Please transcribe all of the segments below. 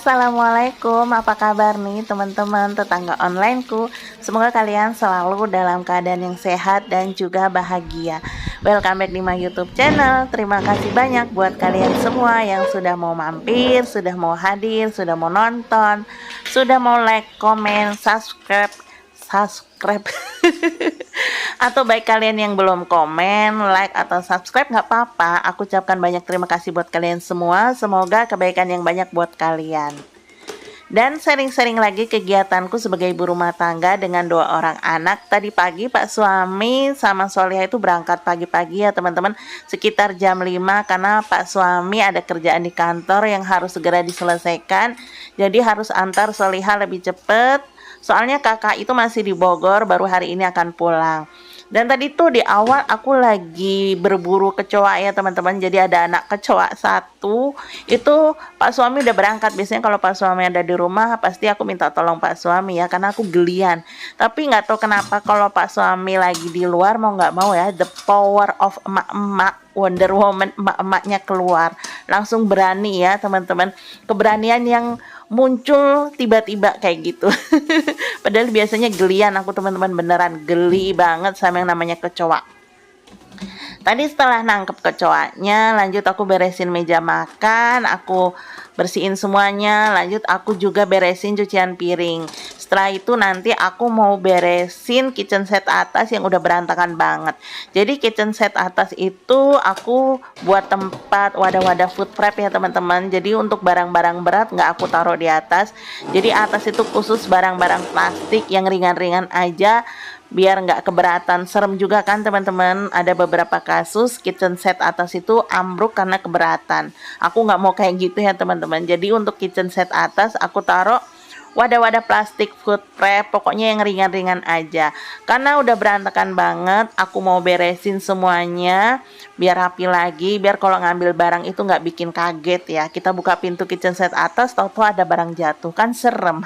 Assalamualaikum, apa kabar nih teman-teman tetangga onlineku? Semoga kalian selalu dalam keadaan yang sehat dan juga bahagia. Welcome back di my YouTube channel. Terima kasih banyak buat kalian semua yang sudah mau mampir, sudah mau hadir, sudah mau nonton, sudah mau like, comment, subscribe atau baik kalian yang belum komen, like atau subscribe nggak apa-apa. Aku ucapkan banyak terima kasih buat kalian semua. Semoga kebaikan yang banyak buat kalian. Dan sharing-sharing lagi kegiatanku sebagai ibu rumah tangga dengan 2 orang anak. Tadi pagi Pak suami sama Solihah itu berangkat pagi-pagi ya teman-teman, sekitar jam 5 karena Pak suami ada kerjaan di kantor yang harus segera diselesaikan. Jadi harus antar Solihah lebih cepat. Soalnya kakak itu masih di Bogor, baru hari ini akan pulang. Dan tadi tuh di awal aku lagi berburu kecoa ya teman-teman. Jadi ada anak kecoa 1. Itu Pak suami udah berangkat. Biasanya kalau Pak suami ada di rumah pasti aku minta tolong Pak suami ya, karena aku gelian. Tapi nggak tahu kenapa kalau Pak suami lagi di luar mau nggak mau ya, the power of emak-emak, Wonder Woman emak-emaknya keluar. Langsung berani ya teman-teman. Keberanian yang muncul tiba-tiba kayak gitu. Padahal biasanya gelian aku teman-teman, beneran geli banget sama yang namanya kecoa. Tadi setelah nangkep kecoanya, lanjut aku beresin meja makan, aku bersihin semuanya, lanjut aku juga beresin cucian piring. Setelah itu nanti aku mau beresin kitchen set atas yang udah berantakan banget. Jadi kitchen set atas itu aku buat tempat wadah-wadah food prep ya teman-teman. Jadi untuk barang-barang berat nggak aku taruh di atas. Jadi atas itu khusus barang-barang plastik yang ringan-ringan aja, biar nggak keberatan. Serem juga kan teman-teman, ada beberapa kasus kitchen set atas itu ambruk karena keberatan. Aku nggak mau kayak gitu ya teman-teman. Jadi untuk kitchen set atas aku taruh wadah-wadah plastik food prep, pokoknya yang ringan-ringan aja. Karena udah berantakan banget, aku mau beresin semuanya biar rapi lagi, biar kalau ngambil barang itu nggak bikin kaget ya. Kita buka pintu kitchen set atas, tahu-tahu ada barang jatuh, kan serem.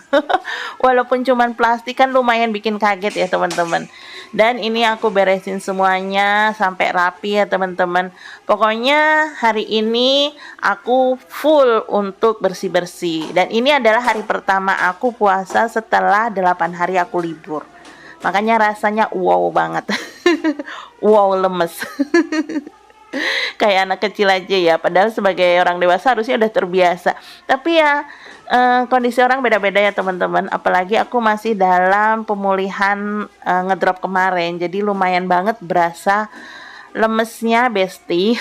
Walaupun cuman plastik kan lumayan bikin kaget ya teman-teman. Dan ini aku beresin semuanya sampai rapi ya teman-teman. Pokoknya hari ini aku full untuk bersih-bersih. Dan ini adalah hari pertama aku puasa setelah 8 hari aku libur. Makanya rasanya wow banget. Wow, lemes. Kayak anak kecil aja ya, padahal sebagai orang dewasa harusnya udah terbiasa. Tapi ya kondisi orang beda-beda ya teman-teman. Apalagi aku masih dalam pemulihan ngedrop kemarin, jadi lumayan banget berasa lemesnya besti.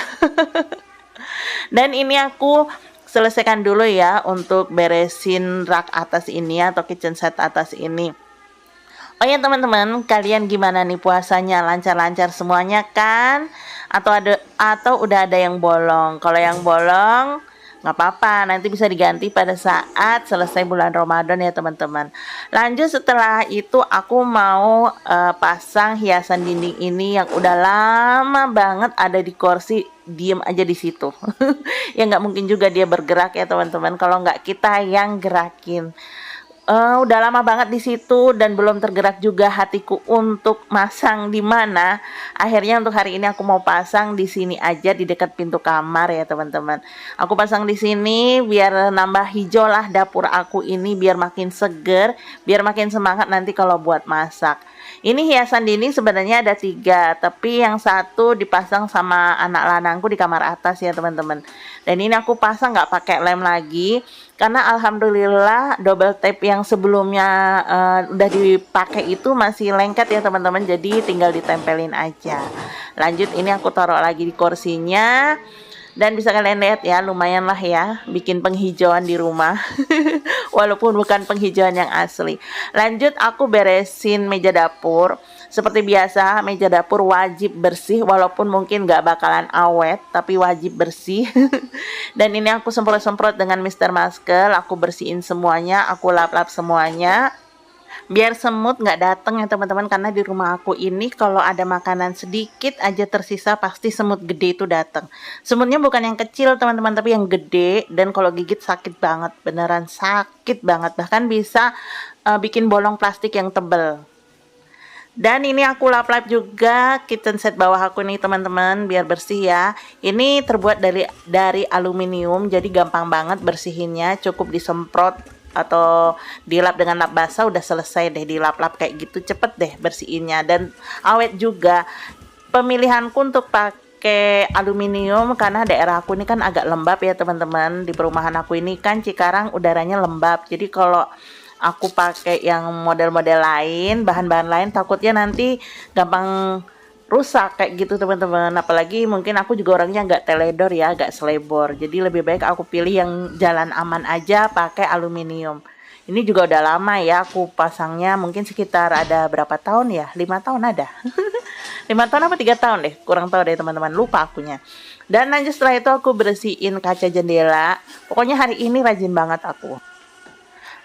Dan ini aku selesaikan dulu ya untuk beresin rak atas ini atau kitchen set atas ini. Oh ya teman-teman, kalian gimana nih puasanya? Lancar-lancar semuanya kan? Atau udah ada yang bolong? Kalau yang bolong nggak apa-apa, nanti bisa diganti pada saat selesai bulan Ramadan ya teman-teman. Lanjut setelah itu aku mau pasang hiasan dinding ini yang udah lama banget ada di kursi, diem aja di situ. Ya nggak mungkin juga dia bergerak ya teman-teman, kalau nggak kita yang gerakin. Udah lama banget di situ dan belum tergerak juga hatiku untuk masang di mana. Akhirnya untuk hari ini aku mau pasang di sini aja di dekat pintu kamar ya teman-teman. Aku pasang di sini biar nambah hijau lah dapur aku ini, biar makin seger, biar makin semangat nanti kalau buat masak. Ini hiasan dinding sebenarnya ada 3, tapi yang satu dipasang sama anak lanangku di kamar atas ya teman-teman. Dan ini aku pasang nggak pakai lem lagi, karena alhamdulillah double tape yang sebelumnya udah dipakai itu masih lengket ya teman-teman, jadi tinggal ditempelin aja. Lanjut ini aku taruh lagi di kursinya. Dan bisa kalian lihat ya, lumayan lah ya bikin penghijauan di rumah. Walaupun bukan penghijauan yang asli. Lanjut aku beresin meja dapur. Seperti biasa meja dapur wajib bersih, walaupun mungkin gak bakalan awet, tapi wajib bersih. Dan ini aku semprot-semprot dengan Mr. Muscle. Aku bersihin semuanya, aku lap-lap semuanya, biar semut nggak datang ya teman-teman. Karena di rumah aku ini kalau ada makanan sedikit aja tersisa pasti semut gede itu datang. Semutnya bukan yang kecil teman-teman, tapi yang gede, dan kalau gigit sakit banget, beneran sakit banget, bahkan bisa bikin bolong plastik yang tebel. Dan ini aku lap-lap juga kitchen set bawah aku nih teman-teman, biar bersih ya. Ini terbuat dari aluminium, jadi gampang banget bersihinnya, cukup disemprot atau dilap dengan lap basah udah selesai deh, dilap-lap kayak gitu, cepet deh bersihinnya dan awet juga. Pemilihanku untuk pakai aluminium karena daerah aku ini kan agak lembab ya teman-teman. Di perumahan aku ini kan Cikarang udaranya lembab, jadi kalau aku pakai yang model-model lain, bahan-bahan lain, takutnya nanti gampang rusak kayak gitu teman-teman. Apalagi mungkin aku juga orangnya nggak teledor ya, nggak selebor, jadi lebih baik aku pilih yang jalan aman aja, pakai aluminium. Ini juga udah lama ya aku pasangnya, mungkin sekitar ada berapa tahun ya, 5 tahun ada. 5 tahun apa 3 tahun deh, kurang tahu deh teman-teman, lupa akunya. Dan lanjut setelah itu aku bersihin kaca jendela. Pokoknya hari ini rajin banget aku.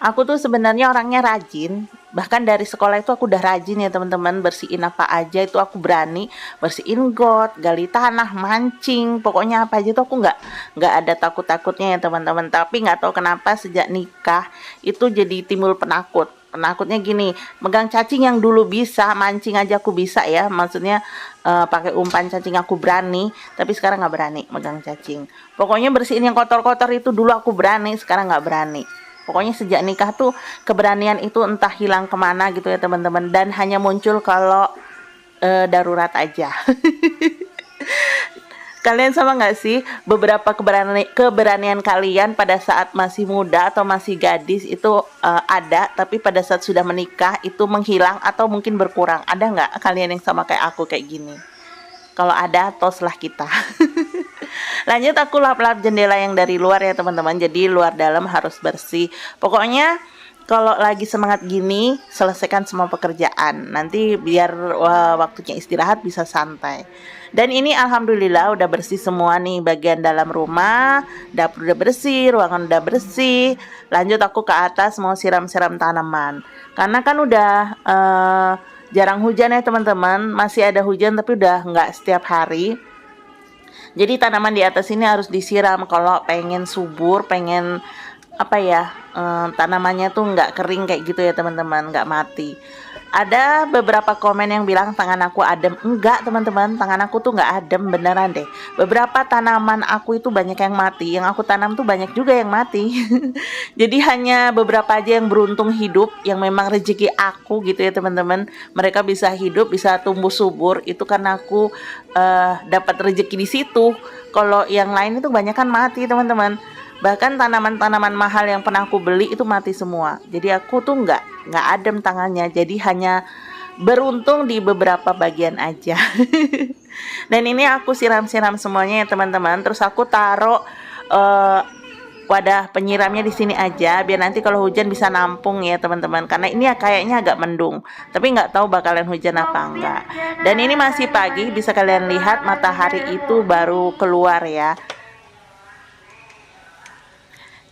Aku tuh sebenarnya orangnya rajin, bahkan dari sekolah itu aku udah rajin ya teman-teman, bersihin apa aja itu aku berani, bersihin got, gali tanah, mancing, pokoknya apa aja tuh aku nggak ada takut-takutnya ya teman-teman. Tapi nggak tahu kenapa sejak nikah itu jadi timbul penakutnya gini, megang cacing yang dulu bisa, mancing aja aku bisa ya, maksudnya pakai umpan cacing aku berani, tapi sekarang nggak berani megang cacing. Pokoknya bersihin yang kotor-kotor itu dulu aku berani, sekarang nggak berani. Pokoknya sejak nikah tuh keberanian itu entah hilang kemana gitu ya teman-teman, dan hanya muncul kalau darurat aja. Kalian sama nggak sih, beberapa keberanian kalian pada saat masih muda atau masih gadis itu ada, tapi pada saat sudah menikah itu menghilang atau mungkin berkurang? Ada nggak kalian yang sama kayak aku kayak gini? Kalau ada, toslah kita. Lanjut aku lap-lap jendela yang dari luar ya teman-teman, jadi luar dalam harus bersih. Pokoknya kalau lagi semangat gini, selesaikan semua pekerjaan, nanti biar waktunya istirahat bisa santai. Dan ini alhamdulillah udah bersih semua nih, bagian dalam rumah, dapur udah bersih, ruangan udah bersih. Lanjut aku ke atas mau siram-siram tanaman, karena kan udah jarang hujan ya teman-teman, masih ada hujan tapi udah nggak setiap hari. Jadi tanaman di atas ini harus disiram kalau pengen subur, pengen apa ya, tanamannya tuh nggak kering kayak gitu ya teman-teman, nggak mati. Ada beberapa komen yang bilang tangan aku adem. Enggak teman-teman, tangan aku tuh nggak adem, beneran deh. Beberapa tanaman aku itu banyak yang mati, yang aku tanam tuh banyak juga yang mati. Jadi hanya beberapa aja yang beruntung hidup, yang memang rezeki aku gitu ya teman-teman. Mereka bisa hidup, bisa tumbuh subur, itu karena aku dapat rezeki di situ. Kalau yang lain itu banyak kan mati teman-teman. Bahkan tanaman-tanaman mahal yang pernah aku beli itu mati semua. Jadi aku tuh nggak adem tangannya. Jadi hanya beruntung di beberapa bagian aja. Dan ini aku siram-siram semuanya ya teman-teman. Terus aku taruh wadah penyiramnya di sini aja, biar nanti kalau hujan bisa nampung ya teman-teman. Karena ini ya kayaknya agak mendung, tapi nggak tahu bakalan hujan apa enggak. Dan ini masih pagi, bisa kalian lihat matahari itu baru keluar ya.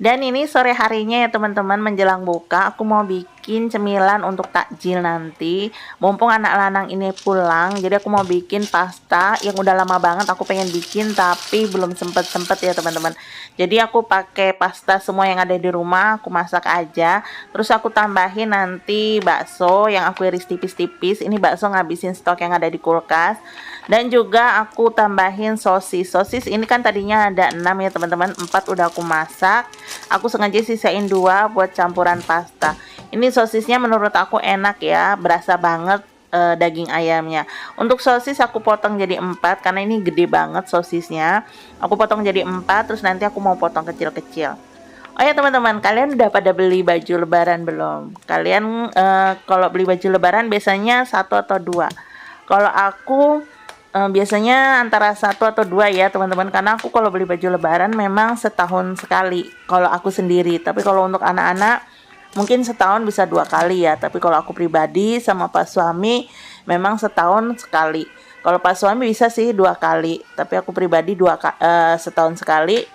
Dan ini sore harinya ya teman-teman, menjelang buka, aku mau bikin cemilan untuk takjil nanti. Mumpung anak lanang ini pulang, jadi aku mau bikin pasta yang udah lama banget aku pengen bikin tapi belum sempet ya teman-teman. Jadi aku pakai pasta semua yang ada di rumah, aku masak aja. Terus aku tambahin nanti bakso yang aku iris tipis-tipis. Ini bakso ngabisin stok yang ada di kulkas. Dan juga aku tambahin sosis. Sosis ini kan tadinya ada 6 ya teman-teman, 4 udah aku masak. Aku sengaja sisain 2 buat campuran pasta. Ini sosisnya menurut aku enak ya, berasa banget daging ayamnya. Untuk sosis aku potong jadi 4 karena ini gede banget sosisnya. Aku potong jadi 4, terus nanti aku mau potong kecil-kecil. Oh ya teman-teman, kalian udah pada beli baju lebaran belum? Kalian kalau beli baju lebaran biasanya 1 atau 2? Kalau aku biasanya antara 1 atau 2 ya teman-teman, karena aku kalau beli baju lebaran memang setahun sekali kalau aku sendiri. Tapi kalau untuk anak-anak mungkin setahun bisa 2 kali ya. Tapi kalau aku pribadi sama Pak suami memang setahun sekali. Kalau Pak suami bisa sih 2 kali, tapi aku pribadi setahun sekali.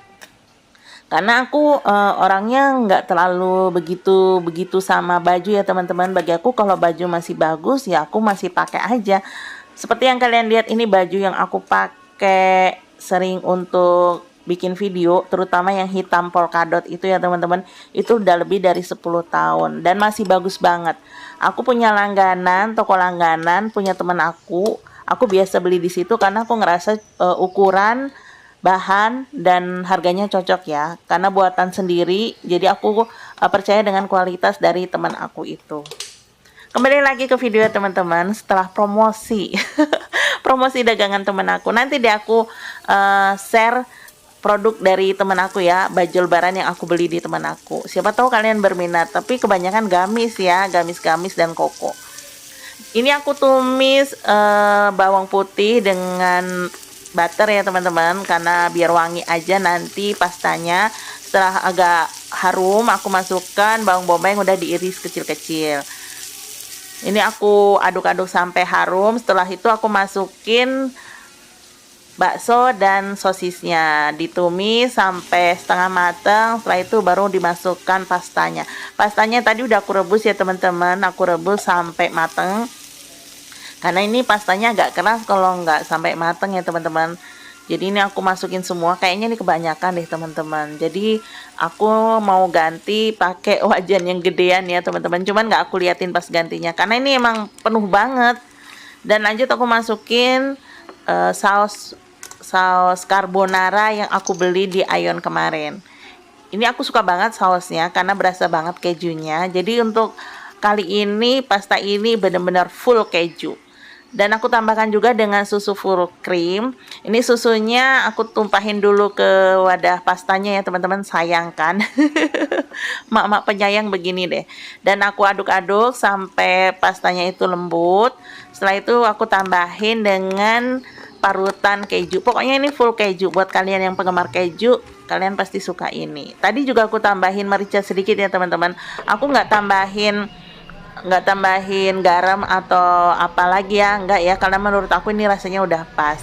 Karena aku orangnya nggak terlalu begitu sama baju ya teman-teman. Bagi aku kalau baju masih bagus ya aku masih pakai aja. Seperti yang kalian lihat, ini baju yang aku pakai sering untuk bikin video, terutama yang hitam polkadot itu ya teman-teman, itu udah lebih dari 10 tahun dan masih bagus banget. Aku punya langganan, toko langganan punya teman aku biasa beli di situ karena aku ngerasa ukuran, bahan dan harganya cocok ya, karena buatan sendiri, jadi aku percaya dengan kualitas dari teman aku itu. Kembali lagi ke video teman-teman, setelah promosi promosi dagangan teman aku, nanti deh aku share produk dari teman aku ya, baju lebaran yang aku beli di teman aku. Siapa tahu kalian berminat, tapi kebanyakan gamis ya, gamis-gamis dan koko. Ini aku tumis bawang putih dengan butter ya teman-teman, karena biar wangi aja nanti pastanya. Setelah agak harum, aku masukkan bawang bombay yang udah diiris kecil-kecil. Ini aku aduk-aduk sampai harum. Setelah itu aku masukin bakso dan sosisnya, ditumis sampai setengah matang. Setelah itu baru dimasukkan pastanya. Pastanya tadi udah aku rebus ya teman-teman, aku rebus sampai matang. Karena ini pastanya agak keras kalau nggak sampai matang ya teman-teman. Jadi ini aku masukin semua, kayaknya ini kebanyakan deh teman-teman. Jadi aku mau ganti pakai wajan yang gedean ya teman-teman. Cuman nggak aku liatin pas gantinya, karena ini emang penuh banget. Dan lanjut aku masukin saus carbonara yang aku beli di Aeon kemarin. Ini aku suka banget sausnya karena berasa banget kejunya. Jadi untuk kali ini pasta ini benar-benar full keju. Dan aku tambahkan juga dengan susu full cream. Ini susunya aku tumpahin dulu ke wadah pastanya ya teman-teman, sayangkan. Mak-mak penyayang begini deh. Dan aku aduk-aduk sampai pastanya itu lembut. Setelah itu aku tambahin dengan parutan keju. Pokoknya ini full keju. Buat kalian yang penggemar keju, kalian pasti suka ini. Tadi juga aku tambahin merica sedikit ya teman-teman. Aku nggak tambahin garam atau apa lagi ya, enggak ya, karena menurut aku ini rasanya udah pas.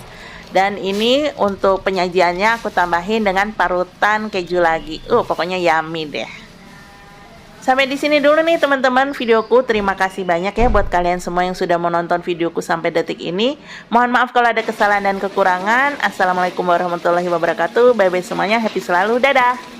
Dan ini untuk penyajiannya aku tambahin dengan parutan keju lagi. Pokoknya yummy deh. Sampai di sini dulu nih teman-teman videoku. Terima kasih banyak ya buat kalian semua yang sudah menonton videoku sampai detik ini. Mohon maaf kalau ada kesalahan dan kekurangan. Assalamualaikum warahmatullahi wabarakatuh. Bye bye semuanya, happy selalu, dadah.